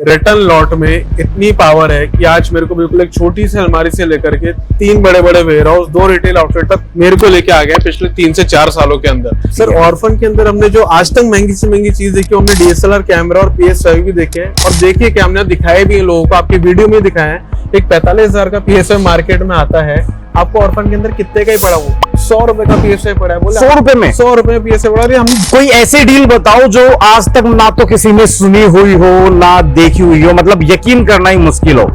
Return lot में इतनी power है कि आज मेरे को बिल्कुल एक छोटी सी अलमारी से लेकर के 3 बड़े बड़े वेयर हाउस, 2 रिटेल आउटलेट तक मेरे को लेके आ गए पिछले 3 से 4 सालों के अंदर। सर ऑर्फन के अंदर हमने जो आज तक महंगी से महंगी चीज देखी, हमने DSLR कैमरा और PS5 भी देखे हैं, और देखिए कि हमने दिखाए भी हैं लोगों को, आपकी वीडियो में दिखाया है। एक 45,000 का PS5 मार्केट में आता है, आपको ऑर्फन के अंदर कितने का ही पड़ा, वो 100 रुपए का PS5 पड़ा है। बोले 100 रुपए में 100 रुपए PS5 पड़ा है। हम कोई ऐसी डील बताओ जो आज तक ना तो किसी ने सुनी हुई हो ना देखी हुई हो, मतलब यकीन करना ही मुश्किल हो।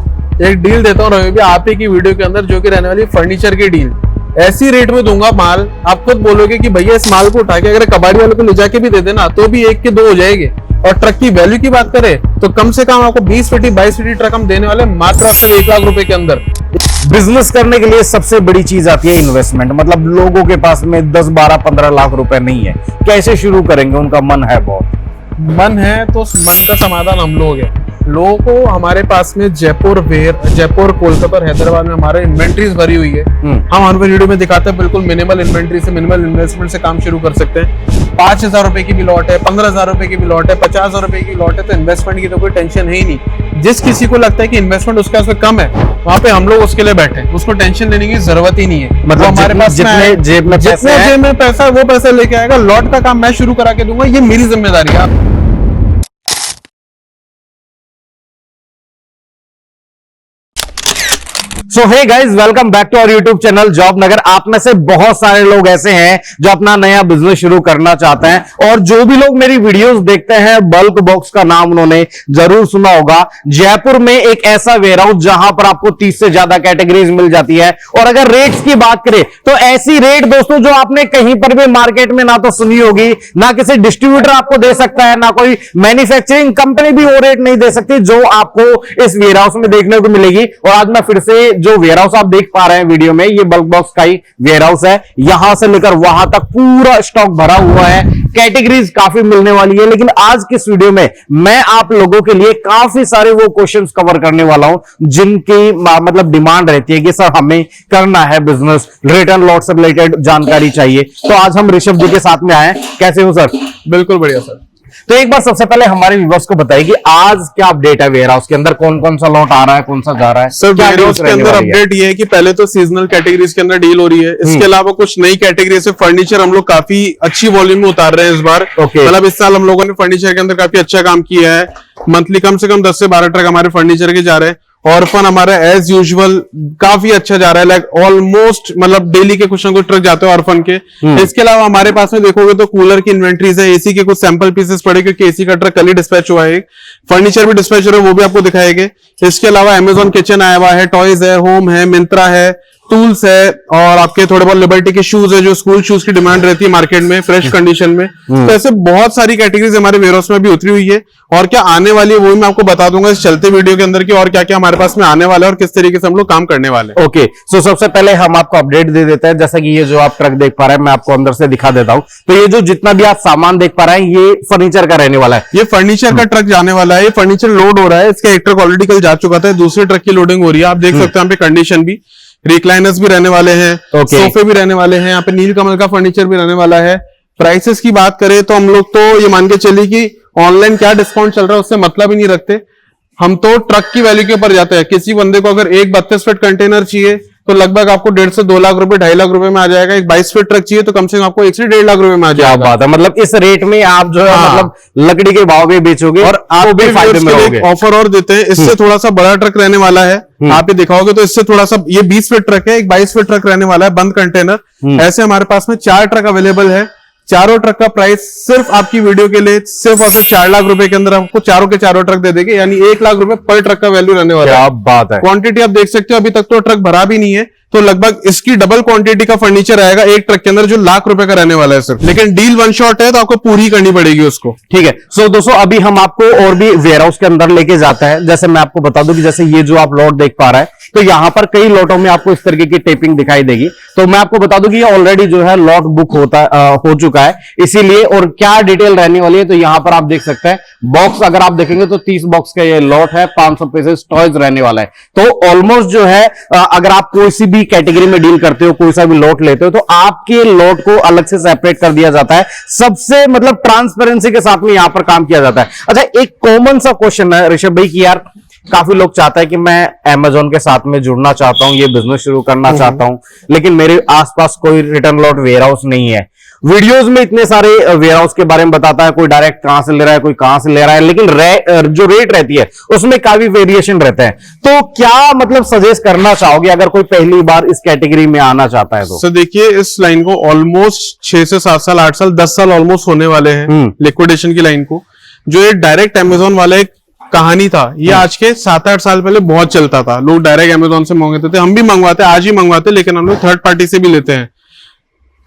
एक डील देता हूँ रवि, आप ही की वीडियो के अंदर, जो कि रहने वाली फर्नीचर की डील। ऐसी रेट में दूंगा माल, आप खुद बोलोगे कि भैया इस माल को उठा के अगर कबाड़ी वाले को ले जाके भी दे देना तो भी 1 के 2 हो जाएंगे। और ट्रक की वैल्यू की बात करें तो कम से कम आपको 20 फीटी 22 फीटी ट्रक हम देने वाले मात्र आपसे 1 लाख रुपए के अंदर। बिजनेस करने के लिए सबसे बड़ी चीज आती है इन्वेस्टमेंट। मतलब लोगों के पास में 10, 12, 15 लाख रुपए नहीं है, कैसे शुरू करेंगे? उनका मन है बहुत, मन है तो मन का समाधान हम लोग हैं। लोगों को हमारे पास में जयपुर, कोलकाता और हैदराबाद में हमारे इन्वेंट्रीज भरी हुई है। हम हर वीडियो में दिखाते हैं बिल्कुल मिनिमल इन्वेंट्री से, मिनिमल इन्वेस्टमेंट से काम शुरू कर सकते हैं। 5,000 रुपए की भी लॉट है, 15,000 रुपए की भी लॉट है, 50,000 रुपए की लॉट है, तो इन्वेस्टमेंट की तो कोई टेंशन है ही नहीं। जिस किसी को लगता है कि इन्वेस्टमेंट उसके पास कम है, वहाँ पे हम लोग उसके लिए बैठे हैं, उसको टेंशन लेने की जरूरत ही नहीं है। मतलब हमारे पास जितने जेब में पैसा वो पैसा लेके आएगा, लॉट का काम मैं शुरू करा के दूंगा, ये मेरी जिम्मेदारी है। So hey guys, welcome back to our YouTube channel Job Nagar. आप में से बहुत सारे लोग ऐसे हैं जो अपना नया बिजनेस शुरू करना चाहते हैं, और जो भी लोग मेरी वीडियोस देखते हैं, बल्क बॉक्स का नाम उन्होंने जरूर सुना होगा। जयपुर में एक ऐसा वेयरहाउस जहां पर आपको 30 से ज्यादा कैटेगरीज मिल जाती है। और अगर रेट्स की बात करें तो ऐसी रेट दोस्तों जो आपने कहीं पर भी मार्केट में ना तो सुनी होगी, ना किसी डिस्ट्रीब्यूटर आपको दे सकता है, ना कोई मैन्युफैक्चरिंग कंपनी भी वो रेट नहीं दे सकती जो आपको इस वेयरहाउस में देखने को मिलेगी। और आज मैं फिर से जो वेयरहाउस आप देख पा रहे हैं वीडियो में, ये बल्क बॉक्स का ही वेयरहाउस है। यहां से लेकर वहां तक पूरा स्टॉक भरा हुआ है, कैटेगरीज काफी मिलने वाली है। लेकिन आज की इस वीडियो में मैं आप लोगों के लिए काफी सारे वो क्वेश्चंस कवर करने वाला हूं जिनकी मतलब डिमांड रहती है कि सर हमें करना है बिजनेस, रिटर्न लॉट से रिलेटेड जानकारी चाहिए। तो आज हम ऋषभ जी के साथ में आए। कैसे हो सर? बिल्कुल बढ़िया सर। तो एक बार सबसे पहले हमारे व्यूअर्स को बताइए कि आज क्या अपडेट है वेयरहाउस के अंदर, कौन कौन सा लॉट आ रहा है, कौन सा जा रहा है? सर वेयरहाउस के अंदर अपडेट ये है कि पहले तो सीजनल कैटेगरीज के अंदर डील हो रही है, इसके अलावा कुछ नई कैटेगरी से फर्नीचर हम लोग काफी अच्छी वॉल्यूम में उतार रहे हैं इस बार। मतलब इस साल हम लोगों ने फर्नीचर के अंदर काफी अच्छा काम किया है। मंथली कम से कम 10 से 12 ट्रक हमारे फर्नीचर के जा रहे हैं। ऑर्फन हमारा एज यूजुअल काफी अच्छा जा रहा है, लाइक ऑलमोस्ट मतलब डेली के कुछ ना कुछ ट्रक जाते हैं ऑर्फन के। इसके अलावा हमारे पास में देखोगे तो कूलर की इन्वेंट्रीज है, एसी के कुछ सैंपल पीसेस पड़े क्योंकि एसी का ट्रक कल ही डिस्पैच हुआ है। फर्नीचर भी डिस्पैच हो रहा है, वो भी आपको दिखाएंगे। इसके अलावा अमेजॉन किचन आया हुआ है, टॉयज है, होम है, मिंत्रा है, टूल्स है, और आपके थोड़े बहुत लिबर्टी के शूज है, जो स्कूल शूज की डिमांड रहती है मार्केट में फ्रेश कंडीशन में। तो ऐसे बहुत सारी कैटेगरीज हमारे वेयरहाउस में भी उतरी हुई है, और क्या आने वाली है वो भी मैं आपको बता दूंगा इस चलते वीडियो के अंदर की, और क्या क्या हमारे पास में आने वाला है और किस तरीके से हम लोग काम करने वाले हैं। ओके, सो सबसे पहले हम आपको अपडेट दे देते हैं। जैसा कि ये जो आप ट्रक देख पा रहे हैं, मैं आपको अंदर से दिखा देता हूं। तो ये जो जितना भी आप सामान देख पा रहे हैं, ये फर्नीचर का रहने वाला है। ये फर्नीचर का ट्रक जाने वाला है, ये फर्नीचर लोड हो रहा है। इसका एक ट्रक ऑलरेडी कल जा चुका था, दूसरे ट्रक की लोडिंग हो रही है। आप देख सकते हैं यहाँ पे कंडीशन भी, रिक्लाइनर्स भी रहने वाले हैं, सोफे भी रहने वाले हैं, यहाँ पे नीलकमल का फर्नीचर भी रहने वाला है। प्राइसेस की बात करें तो हम लोग तो ये मान के चलिए कि ऑनलाइन क्या डिस्काउंट चल रहा है उससे मतलब ही नहीं रखते। हम तो ट्रक की वैल्यू के ऊपर जाते हैं। किसी बंदे को अगर एक 32 फीट कंटेनर चाहिए तो लगभग आपको 1.5 से 2 लाख रुपए, 2.5 लाख रुपए में आ जाएगा। एक 22 फीट ट्रक चाहिए तो कम से कम आपको 1 से 1.5 लाख रुपए में आ जाएगा। क्या बात है, मतलब इस रेट में आप जो है मतलब लकड़ी के भाव में बेचोगे और आप भी फायदे में रहोगे। ऑफर और देते हैं, इससे थोड़ा सा बड़ा ट्रक रहने वाला है। आप ये दिखाओगे तो इससे थोड़ा सा, ये 20 फीट ट्रक है, एक 22 फीट ट्रक रहने वाला है, बंद कंटेनर। ऐसे हमारे पास में 4 ट्रक अवेलेबल है। चारों ट्रक का प्राइस सिर्फ आपकी वीडियो के लिए सिर्फ और सिर्फ 4 लाख रुपए के अंदर आपको चारों के चारों ट्रक दे देंगे, यानी 1 लाख रुपए पर ट्रक का वैल्यू रहने वाला है। क्या बात है। क्वांटिटी आप देख सकते हो, अभी तक तो ट्रक भरा भी नहीं है, तो लगभग इसकी डबल क्वांटिटी का फर्नीचर आएगा एक ट्रक के अंदर, जो लाख रुपए का रहने वाला है सर। लेकिन डील वन शॉट है तो आपको पूरी करनी पड़ेगी उसको। ठीक है। सो दोस्तों अभी हम आपको और भी वेयरहाउस के अंदर लेके जाते हैं। जैसे मैं आपको बता दूं कि जैसे ये जो आप लॉट देख पा रहे हैं, तो यहाँ पर कई लॉटों में आपको इस तरीके की टेपिंग दिखाई देगी। तो मैं आपको बता दूं कि ये ऑलरेडी जो है लॉट बुक हो चुका है, इसीलिए। और क्या डिटेल रहने वाली है तो यहाँ पर आप देख सकते हैं बॉक्स अगर आप देखेंगे तो 30 बॉक्स का ये लॉट है, 500 पीसेस टॉयज रहने वाला है। तो ऑलमोस्ट जो है अगर आप कोई सी भी कैटेगरी में डील करते हो, कोई सा भी लॉट लेते हो, तो आपके लॉट को अलग से सेपरेट कर दिया जाता है, सबसे मतलब ट्रांसपेरेंसी के साथ में यहां पर काम किया जाता है। अच्छा, एक कॉमन सा क्वेश्चन है ऋषभ भाई कि यार काफी लोग चाहते हैं कि मैं अमेजोन के साथ में जुड़ना चाहता हूं, ये बिजनेस शुरू करना चाहता हूं, लेकिन मेरे आसपास कोई रिटर्न लॉट वेयरहाउस नहीं है। वीडियोस में इतने सारे वेयरहाउस के बारे में बताता है, कोई डायरेक्ट कहां से ले रहा है, कोई कहां से ले रहा है, लेकिन जो रेट रहती है उसमें काफी वेरिएशन रहते हैं। तो क्या मतलब सजेस्ट करना चाहोगे अगर कोई पहली बार इस कैटेगरी में आना चाहता है तो? सर देखिए, इस लाइन को ऑलमोस्ट 6 से 7 साल, 8 साल, 10 साल ऑलमोस्ट होने वाले हैं लिक्विडेशन की लाइन को। जो ये डायरेक्ट अमेजोन वाला एक कहानी था, ये आज के 7-8 साल पहले बहुत चलता था। लोग डायरेक्ट अमेजोन से मंगवाते थे, हम भी मंगवाते, आज ही मंगवाते, लेकिन हम लोग थर्ड पार्टी से भी लेते हैं।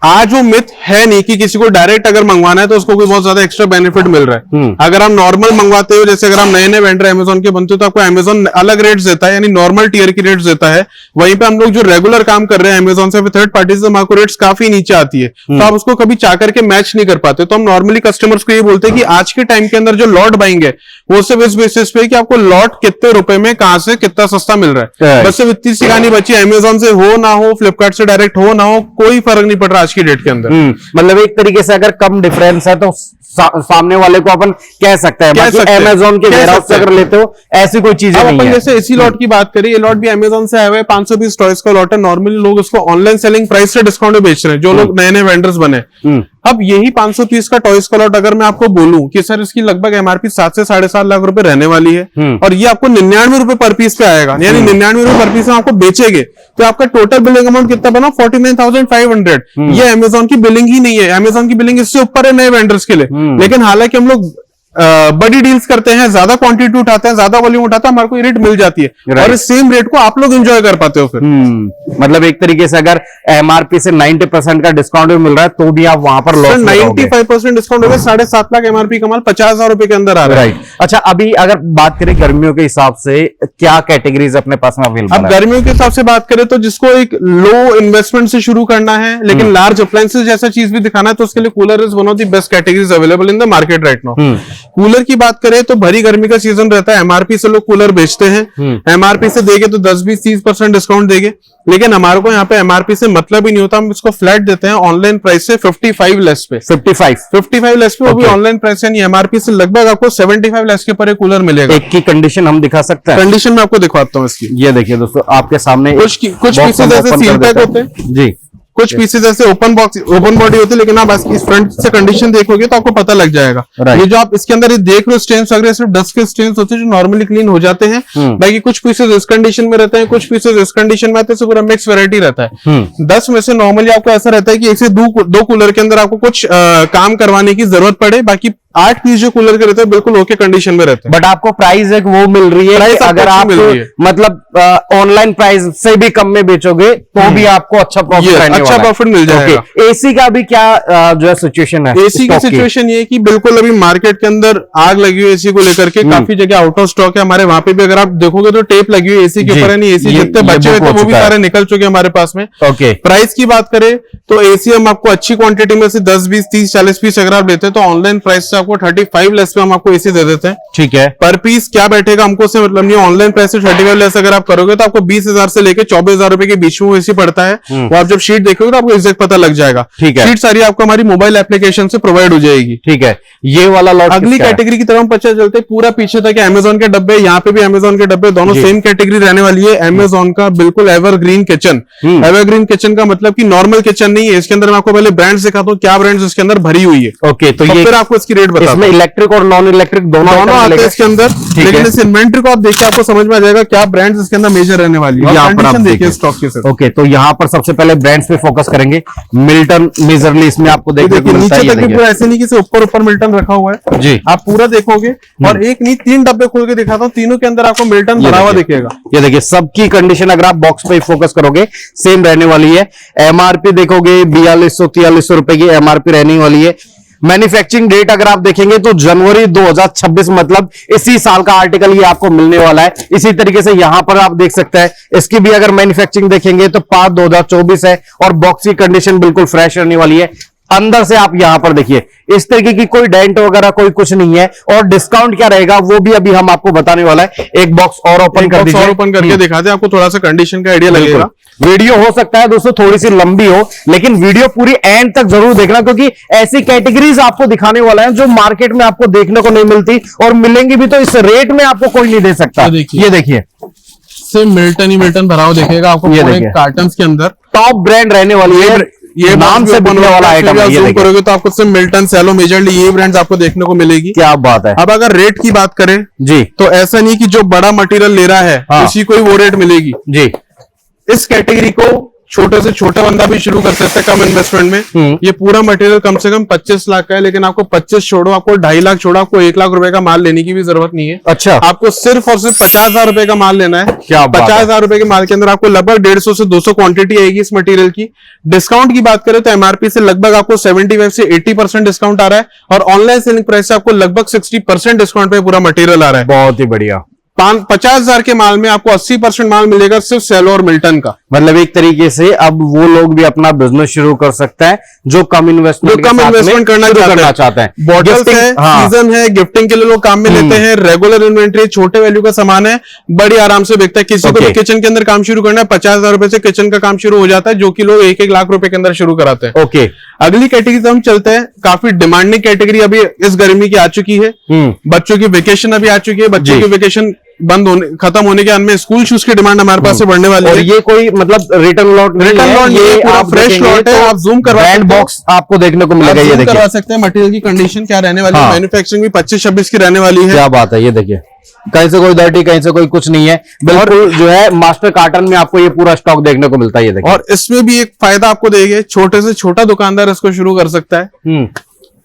आज वो मिथ है नहीं कि किसी को डायरेक्ट अगर मंगवाना है तो उसको कोई बहुत ज्यादा एक्स्ट्रा बेनिफिट मिल रहा है। अगर आप नॉर्मल मंगवाते हो, जैसे अगर आप नए नए वेंडर अमेजोन के बनते हो, तो आपको अमेजोन अलग रेट्स देता है, यानी नॉर्मल टियर की रेट्स देता है। वहीं पे हम लोग जो रेगुलर काम कर रहे हैं अमेजोन से, थर्ड पार्टी से, हमारे रेट्स काफी नीचे आती है, तो आप उसको कभी चाह करके मैच नहीं कर पाते। तो हम नॉर्मली कस्टमर्स को ये बोलते हैं कि आज के टाइम के अंदर जो लॉट बाइंग है वो सिर्फ इस बेसिस पे कि आपको लॉट कितने रुपए में कहां से कितना सस्ता मिल रहा है, बस सिर्फ इतनी सी कहानी बची। अमेजोन से हो ना हो, फ्लिपकार्ट से डायरेक्ट हो ना हो, कोई फर्क नहीं पड़ रहा आज की डेट के अंदर। मतलब एक तरीके से अगर कम डिफरेंस है तो सामने वाले को अपन कह सकते हैं, बाकी अमेजोन के वेयरहाउस से अगर लेते हो ऐसी कोई चीज नहीं है। जैसे इसी लॉट की बात करें, ये लॉट भी अमेजोन से आया हुआ है, 520 टॉयज का लॉट है। नॉर्मली लोग इसको ऑनलाइन सेलिंग प्राइस से डिस्काउंट में बेच रहे हैं, जो लोग नए नए वेंडर्स बने। अब यही 500 पीस का टॉयज का लॉट अगर मैं आपको बोलूं कि सर इसकी लगभग एमआरपी 7 से 7.5 लाख रुपए रहने वाली है, और ये आपको 99 रुपए पर पीस पे आएगा, यानी 99 रुपए पर पीस में आपको बेचेंगे, तो आपका टोटल बिलिंग अमाउंट कितना बना? 49,500। ये अमेजोन की बिलिंग ही नहीं है, अमेजोन की बिलिंग इससे ऊपर है नए वेंडर्स के लिए। लेकिन हालांकि हम लोग बड़ी डील्स करते हैं, ज्यादा क्वांटिटी उठाते हैं, ज्यादा वॉल्यूम उठाते हैं, हमारे को रेट मिल जाती है, और इस सेम रेट को आप लोग एंजॉय कर पाते हो फिर। मतलब एक तरीके से अगर एमआरपी से 90% का डिस्काउंट भी मिल रहा है तो भी आप वहां पर लॉस 95% डिस्काउंट हो गया, 7.5 लाख एमआरपी का माल 50,000 रुपए के अंदर आ रहा है। अच्छा, अभी अगर बात करें गर्मियों के हिसाब से क्या कैटेगरीज अपने पास में अवेलेबल है? अब गर्मियों के हिसाब से बात करें तो जिसको एक लो इन्वेस्टमेंट से शुरू करना है, लेकिन लार्ज अप्लायंसेस जैसा चीज भी दिखाना है, तो उसके लिए cooler is one of the best categories available in the market right now. Cooler की बात करें तो भरी गर्मी का सीजन रहता है, एमआरपी से लोग कूलर बेचते हैं, एमआरपी से देंगे तो 10-20-30% डिस्काउंट देंगे, लेकिन हमारे को यहाँ पे एमआरपी से मतलब ही नहीं होता, हम इसको फ्लैट देते हैं ऑनलाइन प्राइस से 55 लेस पे। 55 लेस पे, वो भी ऑनलाइन प्राइस, यानी एमआरपी से लगभग आपको 75 लेस के पर एक कूलर मिलेगा। एक की कंडीशन हम दिखा सकते हैं? कंडीशन में आपको दिखाता हूँ इसकी। ये देखिए दोस्तों, आपके सामने कुछ पीसेज ऐसे सील पैक होते हैं जी, कुछ पीसेज ऐसे ओपन बॉडी होती है, लेकिन आप इस फ्रंट से कंडीशन देखोगे तो आपको पता लग जाएगा। ये जो आप इसके अंदर ये देख रहे हो स्टेन्स वगैरह, सिर्फ डस्ट के स्टेन्स होते हैं जो नॉर्मली क्लीन हो जाते हैं। बाकी कुछ पीसेज इस कंडीशन में रहते हैं, कुछ पीसेज इस कंडीशन में आते हैं, पूरा मिक्स वैरायटी रहता है। 10 में से नॉर्मली आपको ऐसा रहता है कि एक से दो कूलर के अंदर आपको कुछ काम करवाने की जरूरत पड़े, बाकी 8 पीस जो कूलर के रहते हैं बिल्कुल ओके कंडीशन में रहते हैं। बट आपको प्राइस एक वो मिल रही है कि अगर आप मतलब ऑनलाइन प्राइस से भी कम में बेचोगे तो भी आपको अच्छा प्रॉफिट मिल जाएगा। एसी का भी क्या जो है सिचुएशन है? एसी की सिचुएशन ये है कि बिल्कुल अभी मार्केट के अंदर आग लगी हुई एसी को लेकर के, काफी जगह आउट ऑफ स्टॉक है। हमारे वहां पे भी अगर आप देखोगे तो टेप लगी हुई एसी के ऊपर, यानी एसी जितने बचे हुए थे वो भी सारे निकल चुके हमारे पास में। ओके, प्राइस की बात करें तो एसी हम आपको अच्छी क्वांटिटी में से 10, 20, 30, 40 पीस अगर आप लेते हैं तो ऑनलाइन प्राइस से आपको 35 लेस पे हम आपको एसी दे देते हैं। ठीक है, पर पीस क्या बैठेगा हमको से मतलब नहीं, ऑनलाइन प्राइस से 35 लेस अगर आप करोगे तो आपको 20,000 से लेकर 24,000 रुपए के बीच में वो एसी पड़ता है। वो आप जब शीट देखोगे तो आपको एग्जैक्ट पता लग जाएगा। ठीक है, शीट सारी आपको हमारी मोबाइल एप्लीकेशन से प्रोवाइड हो जाएगी। ठीक है, ये वाला लॉट अगली कैटेगरी की तरफ हम पता चलते हैं। पूरा पीछे तक अमेजोन के डब्बे, यहाँ पे भी अमेजोन के डब्बे, दोनों सेम कैटेगरी रहने वाली है। अमेजोन का बिल्कुल एवरग्रीन किचन। एवरग्रीन किचन का मतलब कि नॉर्मल किचन नहीं है, इसके अंदर मैं आपको पहले ब्रांड्स दिखाता हूँ क्या ब्रांड्स इसके अंदर भरी हुई है। ओके, तो ये फिर आपको इसकी रेट बताता हूं। इसमें इलेक्ट्रिक और नॉन इलेक्ट्रिक दोनों आते हैं इसके अंदर, लेकिन इस इन्वेंटरी को आप देखिए आपको समझ में आ जाएगा क्या ब्रांड्स इसके अंदर मेजर रहने वाली है। यहाँ पर आप देखिए स्टॉक के साथ। ओके, तो यहाँ पर सबसे पहले ब्रांड्स पे फोकस करेंगे। मिल्टन मेजरली इसमें आपको देखने को मिलता है। नीचे तक पूरा ऐसे नहीं कि ऊपर मिल्टन रखा हुआ है जी, आप पूरा देखोगे। और एक नहीं 3 डब्बे खोल के दिखाता हूँ, तीनों के अंदर आपको मिल्टन भरा हुआ दिखेगा। ये देखिए, सबकी कंडीशन अगर आप बॉक्स पे फोकस करोगे सेम रहने वाली है। एमआरपी देखोगे 4200-4300 रुपए की एमआरपी रहने वाली है। मैन्युफैक्चरिंग डेट अगर आप देखेंगे तो जनवरी 2026, मतलब इसी साल का आर्टिकल ये आपको मिलने वाला है। इसी तरीके से यहां पर आप देख सकते हैं, इसकी भी अगर मैन्युफैक्चरिंग देखेंगे तो 5/2024 है और बॉक्स की कंडीशन बिल्कुल फ्रेश रहने वाली है। अंदर से आप यहां पर देखिए, इस तरीके की कोई डेंट वगैरह कोई कुछ नहीं है। और डिस्काउंट क्या रहेगा वो भी अभी हम आपको बताने वाला है। एक बॉक्स और ओपन कर दीजिए, ओपन करके दिखाते हैं आपको, थोड़ा सा कंडीशन का आइडिया लगेगा। वीडियो हो सकता है दोस्तों थोड़ी सी लंबी हो, लेकिन वीडियो पूरी एंड तक जरूर देखना, क्योंकि ऐसी कैटेगरीज आपको दिखाने वाला है जो मार्केट में आपको देखने को नहीं मिलती, और मिलेंगी भी तो इस रेट में आपको कोई नहीं दे सकता। ये देखिए, सिर्फ मिल्टन ही मिल्टन भरा हुआ दिखेगा आपको कार्टन के अंदर। टॉप ब्रांड रहने वाली है, ये नाम से बनने वाला आइटम है। जूम करोगे तो आपको सिर्फ मिल्टन, सेलो, मेजरली ये ब्रांड्स आपको देखने को मिलेगी। क्या बात है। अब अगर रेट की बात करें जी, तो ऐसा नहीं कि जो बड़ा मटेरियल ले रहा है उसी को ही वो रेट मिलेगी जी। इस कैटेगरी को छोटे से छोटा बंदा भी शुरू कर सकता है कम इन्वेस्टमेंट में। ये पूरा मटेरियल कम से कम 25 लाख का है, लेकिन आपको 25 छोड़ो, आपको 2.5 लाख छोड़ो, आपको 1 लाख रुपए का माल लेने की भी जरूरत नहीं है। अच्छा, आपको सिर्फ और सिर्फ 50,000 रुपए का माल लेना है। क्या 50,000 रुपए के माल के अंदर आपको लगभग 150 से 200 क्वांटिटी आएगी इस मटेरियल की। डिस्काउंट की बात करें तो एमआरपी से लगभग आपको 75 से 80% डिस्काउंट आ रहा है, और ऑनलाइन सेलिंग प्राइस से आपको लगभग 60% डिस्काउंट पे पूरा मटेरियल आ रहा है। बहुत ही बढ़िया। 50,000 के माल में आपको 80% माल मिलेगा सिर्फ सेलो और मिल्टन का। मतलब एक तरीके से अब वो लोग भी अपना बिजनेस शुरू कर सकता है जो कम इन्वेस्टमेंट करना चाहते हैं। बॉटल्स है, सीजन है, गिफ्टिंग के लिए लोग काम में लेते हैं, रेगुलर इन्वेंट्री, छोटे वैल्यू का सामान है, बड़ी आराम से बिकता है। किसी को भी किचन के अंदर काम शुरू करना है, 50,000 रुपए से किचन का काम शुरू हो जाता है, जो कि लोग 1-1 लाख रुपए के अंदर शुरू कराते हैं। ओके, अगली कैटेगरी तो हम चलते हैं, काफी डिमांडिंग कैटेगरी अभी इस गर्मी की आ चुकी है। बच्चों की वेकेशन अभी आ चुकी है, बच्चों की वेकेशन खत्म होने के अंत में स्कूल शूज की डिमांड हमारे पास से बढ़ने वाली है। ये कोई मतलब रिटर्न लॉट ये आप फ्रेश लॉट है, आप जूम करवा सकते हैं, बॉक्स आपको देखने को मिलेगा। ये देखिए, करवा सकते हैं। मटेरियल की कंडीशन क्या रहने वाली है, मैन्युफैक्चरिंग भी 25-26 की रहने वाली है। क्या बात है। ये देखिए, कहीं से कोई डर्टी, कहीं से कोई कुछ नहीं है, बिल्कुल जो है मास्टर कार्टन में आपको ये पूरा स्टॉक देखने को मिलता है। ये देखिए, और इसमें भी एक फायदा आपको देंगे, छोटे से छोटा दुकानदार इसको शुरू कर सकता है।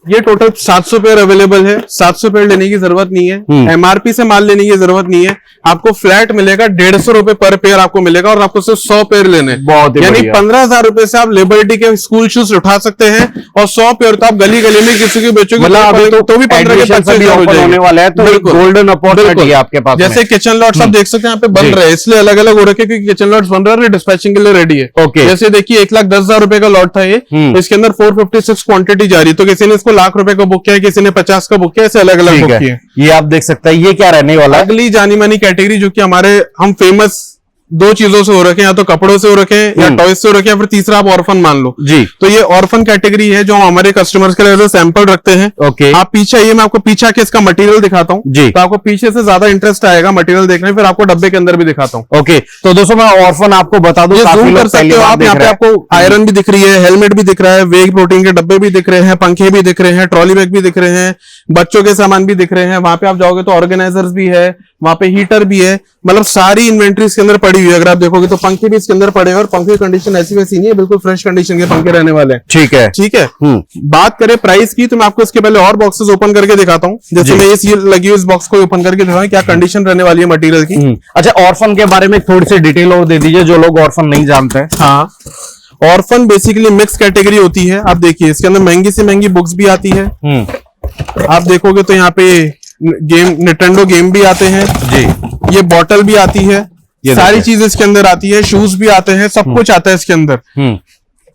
ये टोटल 700 पेयर अवेलेबल है। 700 पेयर लेने की जरूरत नहीं है, एमआरपी से माल लेने की जरूरत नहीं है। आपको फ्लैट मिलेगा 150 रुपए पर पेयर आपको मिलेगा, और आपको सिर्फ 100 पेयर लेने, यानी 15,000 रुपए से आप लिबर्टी के स्कूल शूज उठा सकते हैं, और 100 पेयर तो आप गली गली में किसी की बेचोगे तो भी 15 के 25 होने वाला है। तो गोल्डन अपॉर्चुनिटी है आपके पास। जैसे किचन लॉट्स आप देख सकते हैं यहाँ पे बन रहे हैं, इसलिए अलग अलग हो रखे क्योंकि किचन लॉट्स बन रहे हैं, डिस्पैचिंग के लिए रेडी है। ओके, जैसे देखिए 1,10,000 रुपए का लॉट था ये, इसके अंदर 456 क्वांटिटी जा रही है, तो किसी ने इसको लाख रुपए का बुक किया, किसी ने 50 का बुक किया, ऐसे अलग अलग बुक किए। ये आप देख सकते हैं। ये क्या रहने वाला है, अगली जानी मानी कैटेगरी जो कि हमारे हम फेमस 2 चीजों से हो रखे हैं, या तो कपड़ों से हो रखे हैं या टॉयज से हो रखे हैं, फिर तीसरा आप ऑर्फन मान लो जी। तो ये ऑर्फन कैटेगरी है जो हमारे कस्टमर्स के लिए सैंपल रखते हैं। ओके, आप पीछे आइए, मैं आपको पीछे के इसका मटेरियल दिखाता हूँ जी, तो आपको पीछे से ज्यादा इंटरेस्ट आएगा मटेरियल देखने, फिर आपको डब्बे के अंदर भी दिखाता हूँ। ओके, तो दोस्तों मैं ऑर्फन आपको बता दूं, जूम कर सकते हो आप। यहाँ पे आपको आयरन भी दिख रही है, हेलमेट भी दिख रहा है, वेग प्रोटीन के डब्बे भी दिख रहे हैं, पंखे भी दिख रहे हैं, ट्रॉली बैग भी दिख रहे हैं, बच्चों के सामान भी दिख रहे हैं। वहां पे आप जाओगे तो ऑर्गेनाइजर्स भी है, वहां पे हीटर भी है, मतलब सारी इन्वेंट्री इसके अंदर पड़ी हुई है। अगर आप देखोगे तो पंखे भी इसके अंदर पड़े हैं, और पंखे की कंडीशन ऐसी वैसी नहीं है, बिल्कुल फ्रेश कंडीशन के पंखे रहने वाले हैं। ठीक है, ठीक है। बात करें प्राइस की, तो मैं आपको इसके पहले और बॉक्सेस ओपन करके दिखाता हूँ। जैसे मैं ये लगी हुई इस बॉक्स को ओपन करके दिखाऊं क्या कंडीशन रहने वाली है मटेरियल की। अच्छा, ऑर्फन के बारे में थोड़ी सी डिटेल और दे दीजिए, जो लोग ऑर्फन नहीं जानते हैं। हाँ, ऑर्फन बेसिकली मिक्स कैटेगरी होती है। आप देखिए इसके अंदर महंगी से महंगी बुक्स भी आती है। आप देखोगे तो यहाँ पे गेम, निटेंडो गेम भी आते हैं जी, ये बॉटल भी आती है, सारी चीज इसके अंदर आती है, शूज भी आते हैं, सब कुछ आता है इसके अंदर।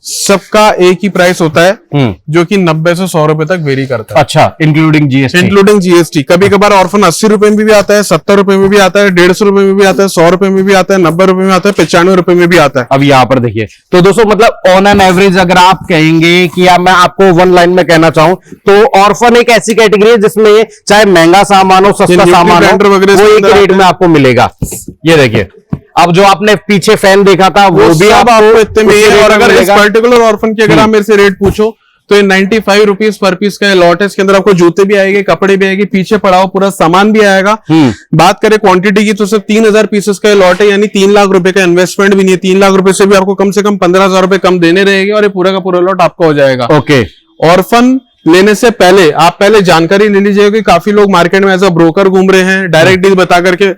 सबका एक ही प्राइस होता है, जो कि 90 से 100 रुपए तक वेरी करता है। अच्छा, इंक्लूडिंग जीएसटी। कभी कभार ऑर्फन 80 रुपए में भी आता है, 70 रुपए में भी आता है, 150 रुपए में भी आता है, 100 रुपए में भी आता है, 90 रुपए में आता है, 95 रुपए में भी आता है। अब यहाँ पर देखिए, तो दोस्तों मतलब ऑन एन एवरेज अगर आप कहेंगे कि मैं आपको वन लाइन में कहना चाहूं तो ऑर्फन एक ऐसी कैटेगरी है जिसमें चाहे महंगा सामान हो, सस्ता सामान हो, वो एक रेट में आपको मिलेगा। ये देखिए, अब जो आपने पीछे फैन देखा था वो भी आपको इतने में, और अगर इस पर्टिकुलर ऑर्फन की अगर आप मेरे से रेट पूछो तो ये 95 रुपीज पर पीस का लॉट है। इसके अंदर आपको जूते भी आएंगे, कपड़े भी आएंगे, पीछे पड़ा हुआ पूरा सामान भी आएगा। बात करें क्वांटिटी की तो सिर्फ 3000 पीसेस का लॉट है, यानी 3 लाख रुपए का इन्वेस्टमेंट भी नहीं है। 3 लाख रुपए से भी आपको कम से कम 15,000 रुपए कम देने रहेंगे, और ये पूरा का पूरा लॉट आपका हो जाएगा। ओके, ऑर्फन लेने से पहले आप पहले जानकारी ले लीजिएगा कि काफी लोग मार्केट में एज अ ब्रोकर घूम रहे हैं, डायरेक्ट डील बता करके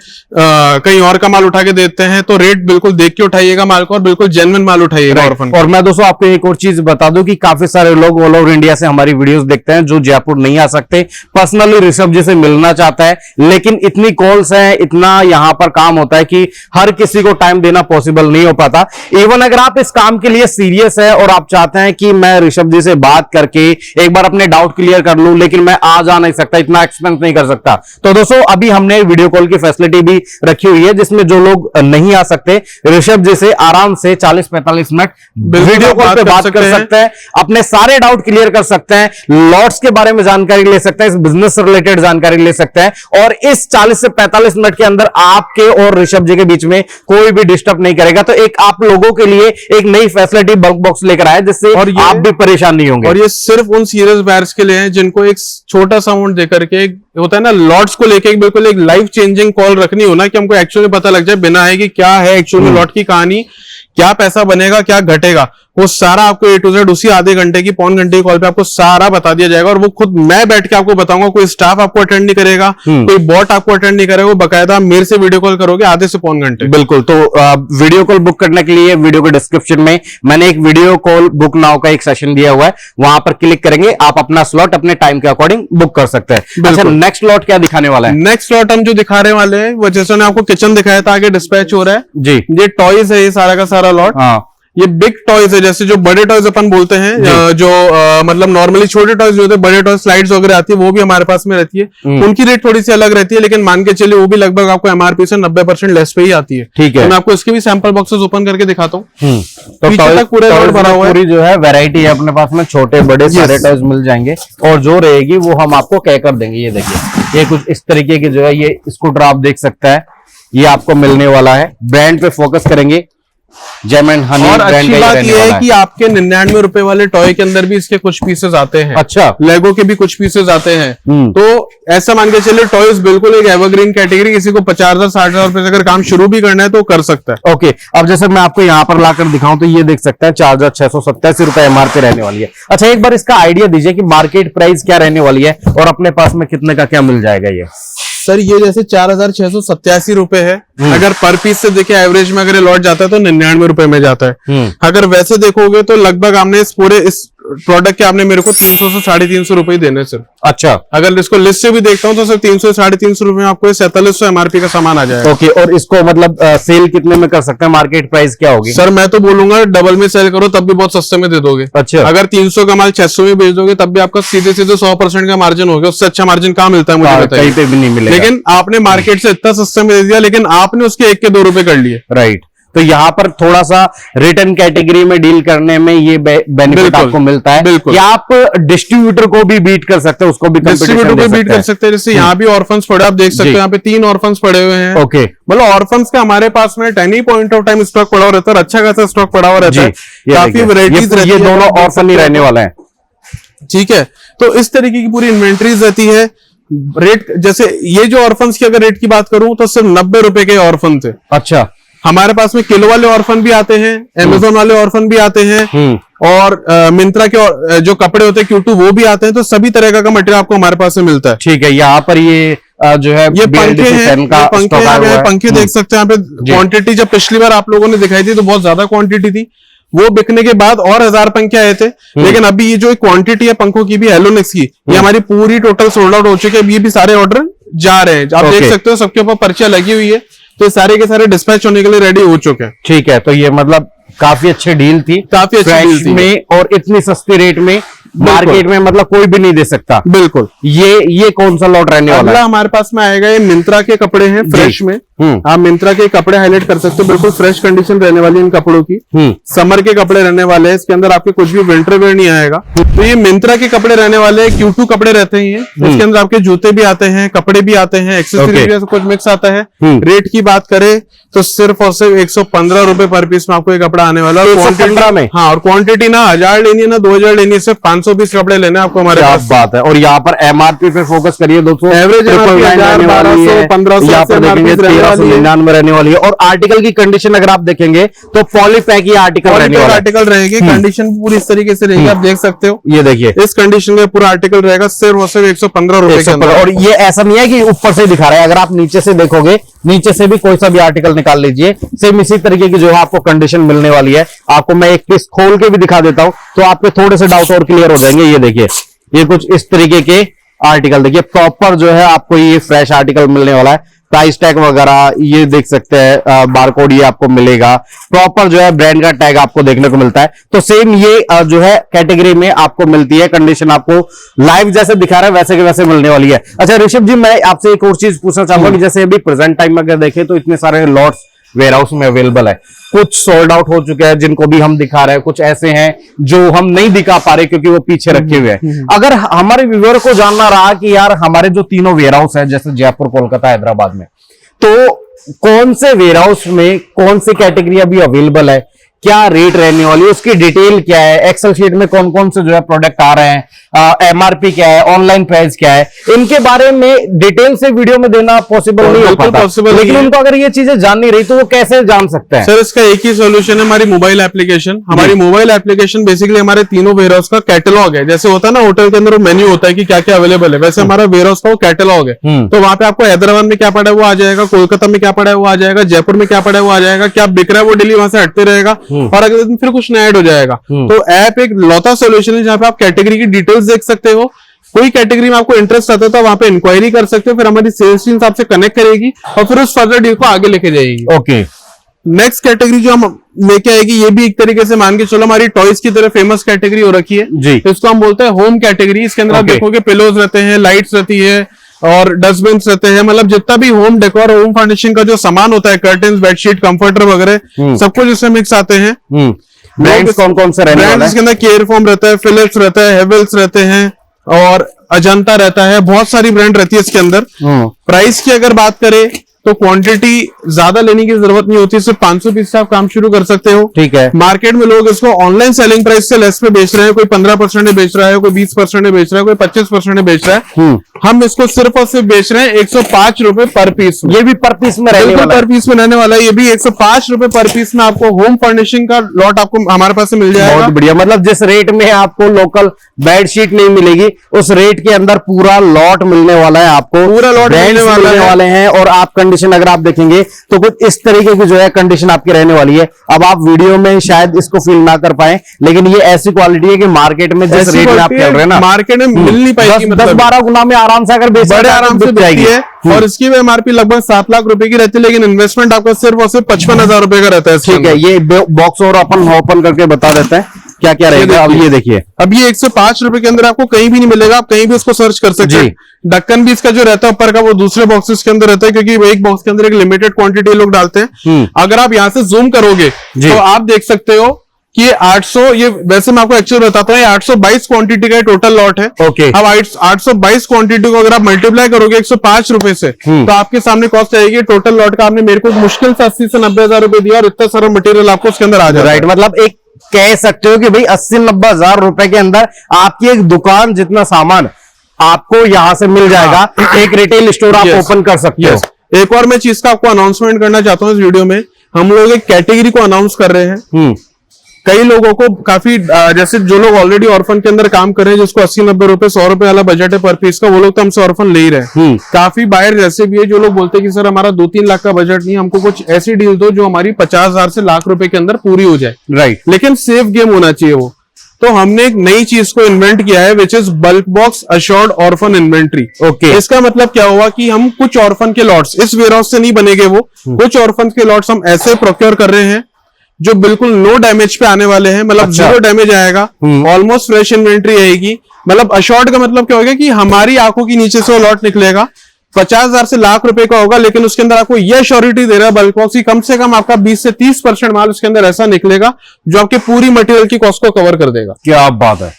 कहीं और का माल उठा के देते हैं, तो रेट बिल्कुल देख के उठाइएगा माल को और बिल्कुल जेन्युइन माल उठाइएगा। और मैं दोस्तों आपको एक और चीज बता दूं कि काफी सारे लोग ऑल ओवर इंडिया से हमारी वीडियोस देखते हैं जो जयपुर नहीं आ सकते, पर्सनली ऋषभ जी से मिलना चाहता है, लेकिन इतनी कॉल्स है, इतना यहां पर काम होता है कि हर किसी को टाइम देना पॉसिबल नहीं हो पाता। इवन अगर आप इस काम के लिए सीरियस है और आप चाहते हैं कि मैं ऋषभ जी से बात करके एक बार अपने डाउट क्लियर कर लूं, लेकिन मैं आ जा नहीं सकता, इतना एक्सपेंस नहीं कर सकता, तो दोस्तों अभी हमने वीडियो कॉल की फैसिलिटी भी रखी हुई है, जिसमें जो लोग नहीं आ सकते ऋषभ जी से आराम से 40-45 मिनट वीडियो कॉल पे बात कर सकते हैं, अपने सारे डाउट क्लियर कर सकते हैं, लॉट्स के बारे में जानकारी ले सकते हैं, इस बिजनेस से रिलेटेड जानकारी ले सकते हैं, और इस 40 से 45 मिनट के अंदर आपके और ऋषभ जी के बीच में कोई भी डिस्टर्ब नहीं करेगा। तो एक आप लोगों के लिए एक नई फैसिलिटी बल्क बॉक्स लेकर आए, जिससे आप भी परेशान नहीं होंगे। और ये सिर्फ उन सीरियस बायर्स के लिए है जिनको एक छोटा सा अमाउंट देकर के होता है ना, लॉट्स को लेके बिल्कुल एक लाइफ चेंजिंग कॉल रखनी हो ना, कि हमको एक्चुअली पता लग जाए बिना है कि क्या है एक्चुअल में लॉट की कहानी, क्या पैसा बनेगा, क्या घटेगा, वो सारा आपको A to Z उसी आधे घंटे की पौन घंटे की कॉल पे आपको सारा बता दिया जाएगा। और वो खुद मैं बैठ के आपको बताऊंगा, कोई स्टाफ आपको अटेंड नहीं करेगा, कोई बॉट आपको अटेंड नहीं करेगा, वो बकायदा मेरे से वीडियो कॉल करोगे आधे से पौन घंटे। बिल्कुल। तो वीडियो कॉल बुक करने के लिए वीडियो के डिस्क्रिप्शन में मैंने एक वीडियो कॉल बुक नाउ का एक सेशन दिया हुआ है, वहां पर क्लिक करेंगे, आप अपना स्लॉट अपने टाइम के अकॉर्डिंग बुक कर सकते हैं। अच्छा, नेक्स्ट लॉट क्या दिखाने वाला है? नेक्स्ट लॉट हम जो दिखा रहे वाले हैं वो जैसे आपको किचन दिखाया था, आगे डिस्पैच हो रहा है जी, ये टॉयज है, ये सारा का सारा लॉट। हाँ, ये बिग टॉयज है, जैसे जो बड़े टॉयज अपन बोलते हैं, जो मतलब नॉर्मली छोटे टॉयज जो होते हैं, बड़े टॉयज स्लाइड्स वगैरह आती है, वो भी हमारे पास में रहती है। उनकी रेट थोड़ी सी अलग रहती है, लेकिन मान के चलिए वो भी लगभग आपको MRP से 90% लेस पे ही आती है। ठीक है, तो मैं आपको इसके भी सैंपल बॉक्सेस ओपन करके दिखाता हूँ। तो पीछे तक पूरा लॉट भरा हुआ है, पूरी जो है वैरायटी है अपने पास में, छोटे बड़े सारे टॉयज मिल जाएंगे, और जो रहेगी वो हम आपको कहकर देंगे। ये देखिए, ये कुछ इस तरीके की जो है ये स्कूटर आप देख सकते हैं, ये आपको मिलने वाला है। ब्रांड पे फोकस करेंगे, जेमन हनी। और अच्छी बात यह है कि आपके 99 रुपए वाले टॉय के अंदर भी इसके कुछ पीसेस आते हैं। अच्छा, लेगो के भी कुछ पीसेस आते हैं। तो ऐसा मान के चलिए टॉयज बिल्कुल एक एवरग्रीन कैटेगरी, किसी को 50,000-60,000 रुपए से अगर काम शुरू भी करना है तो कर सकता है। ओके, अब जैसे मैं आपको यहाँ पर लाकर दिखाऊं तो ये देख सकते हैं 4,687 रुपए MRP रहने वाली है। अच्छा, एक बार इसका आइडिया दीजिए कि मार्केट प्राइस क्या रहने वाली है और अपने पास में कितने का क्या मिल जाएगा। ये सर ये जैसे 4,687 रुपए है, अगर पर पीस से देखे एवरेज में अगर ये लॉट जाता है तो 99 रुपए में जाता है। अगर वैसे देखोगे तो लगभग हमने इस पूरे इस प्रोडक्ट के आपने मेरे को 300 से 350 रुपए देने सिर्फ। अच्छा, अगर इसको लिस्ट से भी देखता हूँ तो सिर्फ 300 से 350 रुपए में आपको 4700 MRP का सामान आ जाएगा। ओके, और इसको मतलब सेल कितने में कर सकते हैं? मार्केट प्राइस क्या होगी? सर मैं तो बोलूंगा डबल में सेल करो तब भी बहुत सस्ते में दे दोगे। अच्छा, अगर 300 का माल 600 में बेच दोगे तब भी आपका सीधे 100% का मार्जिन होगा। उससे अच्छा मार्जिन कहाँ मिलता है मुझे बताइए? कहीं पे भी नहीं मिलेगा। लेकिन आपने मार्केट से इतना सस्ते में दे दिया, लेकिन आपने उसके 1 के 2 रुपए कर लिए। राइट, तो यहाँ पर थोड़ा सा रिटर्न कैटेगरी में डील करने में ये बेनिफिट आपको मिलता है। या आप डिस्ट्रीब्यूटर को भी बीट कर सकते हैं, उसको भी डिस्ट्रीब्यूटर को बीट कर सकते हैं। जैसे यहाँ भी ऑर्फन्स पड़े, आप देख सकते हैं यहाँ पे 3 ऑर्फन्स पड़े हुए हैं। ओके, मतलब ऑर्फन्स का हमारे पास में any point of time stock पड़ा हुआ रहता है, अच्छा खासा स्टॉक पड़ा हुआ रहता है, काफी वैरायटीज रहती है। ये दोनों ऑर्फन ही रहने वाला है। ठीक है, तो इस तरीके की पूरी इन्वेंट्रीज रहती है। रेट जैसे ये जो ऑर्फन्स की अगर रेट की बात करूं तो सिर्फ 90 रुपए के ऑर्फन थे। अच्छा, हमारे पास में किलो वाले ऑर्फन भी आते हैं, अमेज़न वाले ऑर्फन भी आते हैं, और मिंत्रा के जो कपड़े होते हैं Q2 वो भी आते हैं। तो सभी तरह का मटेरियल आपको हमारे पास से मिलता है। ठीक है, यहाँ पर ये जो है ये पंखे हैं, पंखे देख सकते हैं यहाँ पे। क्वांटिटी जब पिछली बार आप लोगों ने दिखाई थी तो बहुत ज्यादा क्वांटिटी थी, वो बिकने के बाद और 1000 पंखे आए थे। लेकिन अभी ये जो क्वांटिटी है पंखों की भी हेलोनिक्स की, ये हमारी पूरी टोटल सोल्ड आउट हो चुकी है। ये भी सारे ऑर्डर जा रहे हैं, आप देख सकते हो सबके ऊपर पर्चियां लगी हुई है, तो सारे के सारे डिस्पैच होने के लिए रेडी हो चुके हैं। ठीक है, तो ये मतलब काफी अच्छी डील थी, काफी अच्छी डील थी में, और इतनी सस्ती रेट में मार्केट में मतलब कोई भी नहीं दे सकता। बिल्कुल। ये कौन सा लॉट रहने वाला है? हमारे पास में आएगा ये मिंत्रा के कपड़े हैं फ्रेश में। आप मिंत्रा के कपड़े हाईलाइट कर सकते हो, बिल्कुल फ्रेश कंडीशन रहने वाली है इन कपड़ों की। समर के कपड़े रहने वाले हैं, इसके अंदर आपके कुछ भी विंटर वेयर नहीं आएगा। तो ये मिंत्रा के कपड़े रहने वाले हैं, Q2 कपड़े रहते हैं। इसके अंदर आपके जूते भी आते हैं, कपड़े भी आते हैं, एक्सेसरीज भी कुछ मिक्स आता है। रेट की बात करें तो सिर्फ और सिर्फ 115 रुपए पर पीस में आपको ये कपड़ा आने वाला है। 115 में? हाँ, और क्वांटिटी ना 1000 लेनी है ना 2000 लेनी है, सिर्फ 500 पीस कपड़े लेने आपको हमारे क्या पास। बात है। और यहाँ पर एमआरपी पे फोकस करिए दोस्तों, एवरेज MRP 1200-1500 यहाँ पर देखेंगे 1399 रहने वाली है। और आर्टिकल की कंडीशन अगर आप देखेंगे तो पॉलीपैक ये आर्टिकल रहने वाला है। आर्टिकल रहेगी, कंडीशन पूरी इस तरीके से रहेगी, आप देख सकते हो। ये देखिए इस कंडीशन में पूरा आर्टिकल रहेगा सिर्फ और सिर्फ 115 रुपए के अंदर। और ये ऐसा नहीं है कि ऊपर से दिखा रहा है, अगर आप नीचे से देखोगे, नीचे से भी कोई सा भी आर्टिकल निकाल लीजिए, सेम इसी तरीके की जो है आपको कंडीशन मिलने वाली है। आपको मैं एक पीस खोल के भी दिखा देता हूं तो आपके थोड़े से डाउट और क्लियर हो जाएंगे। ये देखिए, ये कुछ इस तरीके के आर्टिकल देखिए, प्रॉपर जो है आपको ये फ्रेश आर्टिकल मिलने वाला है। प्राइस टैग वगैरह ये देख सकते हैं, बारकोड ये आपको मिलेगा, प्रॉपर जो है ब्रांड का टैग आपको देखने को मिलता है। तो सेम ये जो है कैटेगरी में आपको मिलती है। कंडीशन आपको लाइव जैसे दिखा रहा है वैसे के वैसे मिलने वाली है। अच्छा ऋषभ जी, मैं आपसे एक और चीज पूछना चाहूंगा कि जैसे अभी प्रेजेंट टाइम में अगर देखें तो इतने सारे लॉट्स वेयर हाउस में अवेलेबल है, कुछ सोल्ड आउट हो चुके हैं जिनको भी हम दिखा रहे हैं, कुछ ऐसे हैं जो हम नहीं दिखा पा रहे क्योंकि वो पीछे रखे हुए हैं। अगर हमारे व्यूअर को जानना रहा कि यार हमारे जो तीनों वेयर हाउस है जैसे जयपुर, कोलकाता, हैदराबाद में, तो कौन से वेयर हाउस में कौन सी कैटेगरी अभी अवेलेबल है, क्या रेट रहने वाली है, उसकी डिटेल क्या है, एक्सेल शीट में कौन कौन से जो है प्रोडक्ट आ रहे हैं, एमआरपी क्या है, ऑनलाइन प्राइस क्या है, इनके बारे में डिटेल से वीडियो में देना पॉसिबल नहीं हो पाता। लेकिन उनको अगर ये चीजें जान नहीं रही तो वो कैसे जान सकते हैं? सर इसका एक ही सोल्यूशन है, हमारी मोबाइल एप्लीकेशन। हमारी मोबाइल एप्लीकेशन बेसिकली हमारे तीनों वेयर हाउस का कैटलॉग है। जैसे होता है ना होटल के अंदर मेन्यू होता है कि क्या क्या अवेलेबल है, वैसे हमारा वेयर हाउस का वो कैटलॉग है। तो वहां पे आपको हैदराबाद में क्या पड़ा है वो आ जाएगा, कोलकाता में क्या पड़ा है वो आ जाएगा, जयपुर में क्या पड़ा है वो आ जाएगा, क्या बिक रहा है वो डेली वहां से हटते रहेगा और अगले दिन फिर कुछ नया ऐड हो जाएगा। तो ऐप एक लौता सोल्यूशन है जहां पे आप कैटेगरी की डिटेल्स देख सकते हो। कोई कैटेगरी में आपको इंटरेस्ट आता है तो वहां पे इंक्वायरी कर सकते हो, फिर हमारी सेल्स टीम आपसे कनेक्ट करेगी और फिर उस फर्दर डील को आगे लेके जाएगी। ओके, नेक्स्ट कैटेगरी जो हम लेके आएगी ये भी एक तरीके से मान के चलो हमारी टॉयज की तरह फेमस कैटेगरी हो रखी है जी। तो इसको हम बोलते हैं होम कैटेगरी। इसके अंदर आप देखोगे पिलोज रहते हैं, लाइट्स रहती है और डस्टबिन रहते हैं, मतलब जितना भी होम डेकोर, होम फर्निशिंग का जो सामान होता है, कर्टन, बेडशीट, कंफर्टर वगैरह सब कुछ इसमें मिक्स आते हैं। ब्रांड्स कौन कौन से रहने वाले हैं? इसके अंदर केयर फॉर्म रहता है, फिलिप्स रहता है, हेवेल्स रहते हैं और अजंता रहता है, बहुत सारी ब्रांड रहती है इसके अंदर। प्राइस की अगर बात करें तो क्वांटिटी ज्यादा लेने की जरूरत नहीं होती, सिर्फ 500 पीस से आप काम शुरू कर सकते हो। ठीक है। मार्केट में लोग इसको ऑनलाइन सेलिंग प्राइस से लेस पे बेच रहे हैं, कोई 15% में बेच रहा है, कोई 20% में बेच रहा है, कोई 25% में बेच रहा है। हम इसको सिर्फ और सिर्फ बेच रहे हैं 105 रुपए पर पीस। ये भी पर पीस में रहने वाला है? पर पीस में रहने वाला है। ये भी 105 रुपए पर पीस में आपको होम फर्निशिंग का लॉट आपको हमारे पास से मिल जाएगा। बहुत बढ़िया, मतलब जिस रेट में आपको लोकल बेडशीट नहीं मिलेगी उस रेट के अंदर पूरा लॉट मिलने वाला है आपको, पूरा लॉट मिलने वाले हैं। और आप कंडीशन अगर आप देखेंगे तो कुछ इस तरीके की जो है कंडीशन आपकी रहने वाली है। अब आप वीडियो में शायद इसको फील ना कर पाए, लेकिन ये ऐसी क्वालिटी है कि मार्केट में जिस रेट में आप खेल रहे हैं ना, मार्केट में मिल नहीं पाएगी। 10-12 गुना में आराम से अगर बेच बड़े आराम से बिकती है। और इसकी भी एमआरपी लगभग 7 लाख रुपए की रहती है, लेकिन इन्वेस्टमेंट आपका सिर्फ और सिर्फ 55,000 रुपए का रहता है। ठीक है, ये बॉक्स और अपन ओपन करके बता देते हैं क्या क्या रहेगा। अब ये देखिए, अब ये 105 रुपए के अंदर आपको कहीं भी नहीं मिलेगा, आप कहीं भी उसको सर्च कर सकते हैं। ढक्कन भी इसका जो रहता है ऊपर का वो दूसरे बॉक्सेस के अंदर रहता है, क्योंकि एक बॉक्स के अंदर एक लिमिटेड क्वांटिटी लोग डालते हैं। अगर आप यहाँ से जूम करोगे तो आप देख सकते हो कि ये 800, ये वैसे मैं आपको एक्चुअल बताता हूँ, ये 822 क्वांटिटी का टोटल लॉट है। ओके। अब 822 क्वांटिटी को अगर आप मल्टीप्लाई करोगे 105 रुपए से तो आपके सामने कॉस्ट आएगी टोटल लॉट का। आपने मेरे को मुश्किल से 80 से 90,000 रुपए दिया और इतना सारा मटेरियल आपको उसके अंदर आ जाए। राइट, मतलब एक कह सकते हो कि भाई 80-90 हजार रुपए के अंदर आपकी एक दुकान जितना सामान आपको यहां से मिल जाएगा। एक रिटेल स्टोर आप ओपन कर सकते हो। एक और मैं चीज का आपको अनाउंसमेंट करना चाहता हूँ इस वीडियो में। हम लोग एक कैटेगरी को अनाउंस कर रहे हैं। कई लोगों को काफी जैसे जो लोग ऑलरेडी ऑर्फन के अंदर काम कर रहे हैं, जिसको 80-90 रुपए 100 रुपए वाला बजट है पर पीस का, वो लोग तो हमसे ऑर्फन ले ही रहे हैं। काफी बायर जैसे भी है जो लोग बोलते हैं कि सर हमारा 2-3 लाख का बजट नहीं, हमको कुछ ऐसी डील दो जो हमारी 50,000 से लाख रुपए के अंदर पूरी हो जाए। राइट, लेकिन सेफ गेम होना चाहिए वो। तो हमने एक नई चीज को इन्वेंट किया है which is bulk box assured orphan inventory. Okay, इसका मतलब क्या हुआ कि हम कुछ ऑर्फन के लॉट्स, इस वेयर हाउस से नहीं बनेंगे वो, कुछ ऑर्फन के लॉट्स हम ऐसे प्रोक्योर कर रहे हैं जो बिल्कुल नो डैमेज पे आने वाले हैं, मतलब जीरो डैमेज आएगा, ऑलमोस्ट फ्रेश इन्वेंट्री आएगी। मतलब अशॉर्ड का मतलब क्या होगा कि हमारी आंखों की नीचे से वो लॉट निकलेगा, 50,000 से लाख रुपए का होगा, लेकिन उसके अंदर आपको यह श्योरिटी दे रहा है बल्क बॉक्स की कम से कम आपका 20 से 30% माल उसके अंदर ऐसा निकलेगा जो आपके पूरी मटेरियल की कॉस्ट को कवर कर देगा। क्या बात है।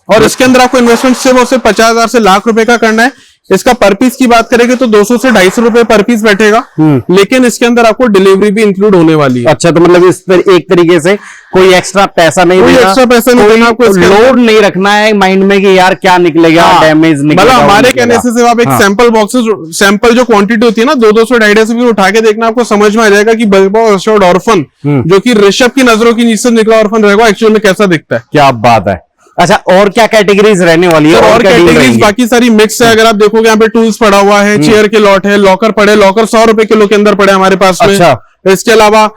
और इसके अंदर आपको इन्वेस्टमेंट सिर्फ और सिर्फ 50,000 से लाख रुपए का करना है, इसका पर पीस की बात करेंगे तो 200 से 250 रुपए पर पीस बैठेगा, लेकिन इसके अंदर आपको डिलीवरी भी इंक्लूड होने वाली है। अच्छा, तो मतलब इस पर एक तरीके से कोई एक्स्ट्रा पैसा नहीं देना, एक्स्ट्रा पैसा नहीं देना आपको, लोड नहीं रखना है माइंड में कि यार क्या निकलेगा, डैमेज निकलेगा। मतलब हमारे कहने से सिर्फ आप एक सैंपल बॉक्सेस, सैंपल जो क्वांटिटी होती है ना 200 250 उठा के देखना, आपको समझ में आ जाएगा कि बल्क बॉक्स एश्योर्ड ऑर्फन जो कि ऋषभ की नजरों की नीचे निकला ऑर्फन रहेगा, एक्चुअल में कैसा दिखता है। क्या बात है। अच्छा, और क्या कैटेगरीज रहने वाली है? और कैटेगरीज बाकी सारी मिक्स है। अगर आप देखोगे यहाँ पे टूल्स पड़ा हुआ है, चेयर के लॉट है, लॉकर पड़े, लॉकर 100 रुपए किलो के अंदर पड़े हमारे पास में। अच्छा। इसके अलावा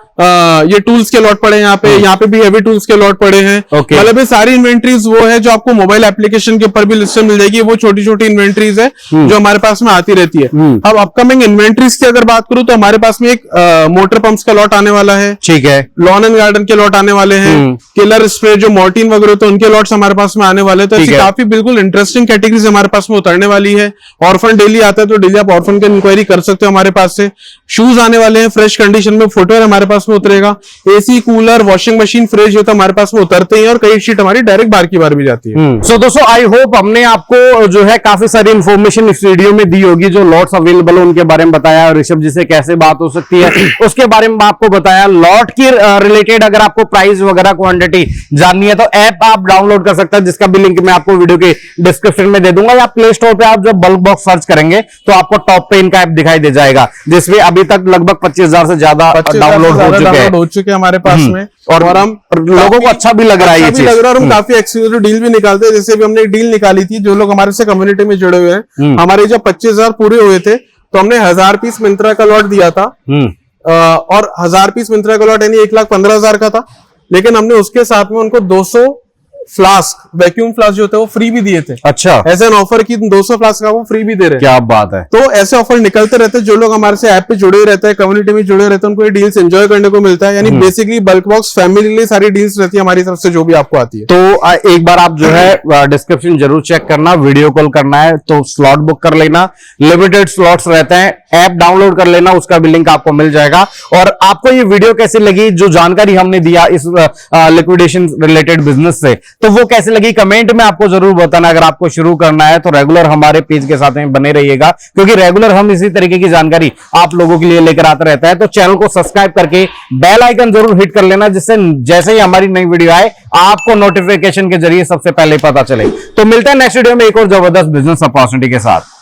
ये टूल्स के लॉट पड़े हैं यहाँ पे भी हेवी टूल्स के लॉट पड़े हैं। मतलब ये सारी इन्वेंट्रीज वो है जो आपको मोबाइल एप्लीकेशन के ऊपर भी लिस्ट मिल जाएगी, वो छोटी छोटी इन्वेंट्रीज है जो हमारे पास में आती रहती है। अब अपकमिंग इन्वेंट्रीज की अगर बात करूं तो हमारे पास में एक मोटर पंप्स का लॉट आने वाला है, ठीक है, लॉन एंड गार्डन के लॉट आने वाले हैं, किलर स्प्रे जो मॉर्टिन वगैरह तो उनके लॉट्स हमारे पास में आने वाले हैं। तो ऐसी काफी बिल्कुल इंटरेस्टिंग कैटेगरीज हमारे पास में उतरने वाली है। ऑर्फन डेली आता है तो डेली आप ऑर्फन की इंक्वायरी कर सकते हो हमारे पास से। शूज आने वाले हैं फ्रेश कंडीशन में, फुटवेयर हमारे पास में उतरेगा, AC, cooler, washing machine, fridge जो तो हमारे पास में उतरते हैं और कई शीट हमारी डायरेक्ट बार की बार भी जाती है। सो दोस्तों, आई होप हमने आपको जो है काफी सारी इंफॉर्मेशन इस वीडियो में दी होगी। जो लॉट्स अवेलेबल है उनके बारे में बताया, ऋषभ जी से कैसे बात हो सकती है उसके बारे में आपको बताया। लॉट की रिलेटेड अगर आपको प्राइस वगैरह क्वांटिटी जाननी है तो ऐप आप डाउनलोड कर सकते हैं, जिसका भी लिंक मैं आपको वीडियो के डिस्क्रिप्शन में दे दूंगा, या प्ले स्टोर पे आप जब बल्क बॉक्स सर्च करेंगे तो आपको टॉप पे इनका ऐप दिखाई दे जाएगा, जिसमें अभी तक लगभग 25,000 से ज्यादा डाउनलोड हो चुके हैं हमारे पास में। और हम लोगों को अच्छा भी लग रहा है, ये चीज लग रहा है। और हम काफी एक्सक्लूसिव डील भी निकालते हैं। जैसे भी हमने एक डील निकाली थी, जो लोग हमारे से कम्युनिटी में जुड़े हुए हैं, हमारे जब 25,000 पूरे हुए थे तो हमने 1000 पीस मिंत्रा का लॉट दिया था, और 1000 पीस मिंत्रा का लॉट यानी 1,15,000 का था, लेकिन हमने उसके साथ में उनको 200 फ्लास्क, वैक्यूम फ्लास्क जो होते हैं वो फ्री भी दिए थे। अच्छा, ऐसे एन ऑफर की 200 फ्लास्क का वो फ्री भी दे रहे हैं। क्या बात है। तो ऐसे ऑफर निकलते रहते हैं। जो लोग हमारे से ऐप पे जुड़े रहते हैं, कम्युनिटी में जुड़े रहते हैं, उनको ये डील्स एंजॉय करने को मिलता है। यानी बेसिकली बल्क बॉक्स फैमिली के लिए सारी डील्स रहती है हमारी तरफ से, जो भी आपको आती है। तो एक बार आप जो है डिस्क्रिप्शन जरूर चेक करना, वीडियो कॉल करना है तो स्लॉट बुक कर लेना, लिमिटेड स्लॉट्स रहते हैं, ऐप डाउनलोड कर लेना, उसका भी लिंक आपको मिल जाएगा। और आपको ये वीडियो कैसी लगी, जो जानकारी हमने दिया इस लिक्विडेशन रिलेटेड बिजनेस से, तो वो कैसे लगी कमेंट में आपको जरूर बताना। अगर आपको शुरू करना है तो रेगुलर हमारे पेज के साथ में बने रहिएगा, क्योंकि रेगुलर हम इसी तरीके की जानकारी आप लोगों के लिए लेकर आते रहता है। तो चैनल को सब्सक्राइब करके बेल आइकन जरूर हिट कर लेना, जिससे जैसे ही हमारी नई वीडियो आए आपको नोटिफिकेशन के जरिए सबसे पहले पता चले। तो मिलता है नेक्स्ट वीडियो में एक और जबरदस्त बिजनेस अपॉर्चुनिटी के साथ।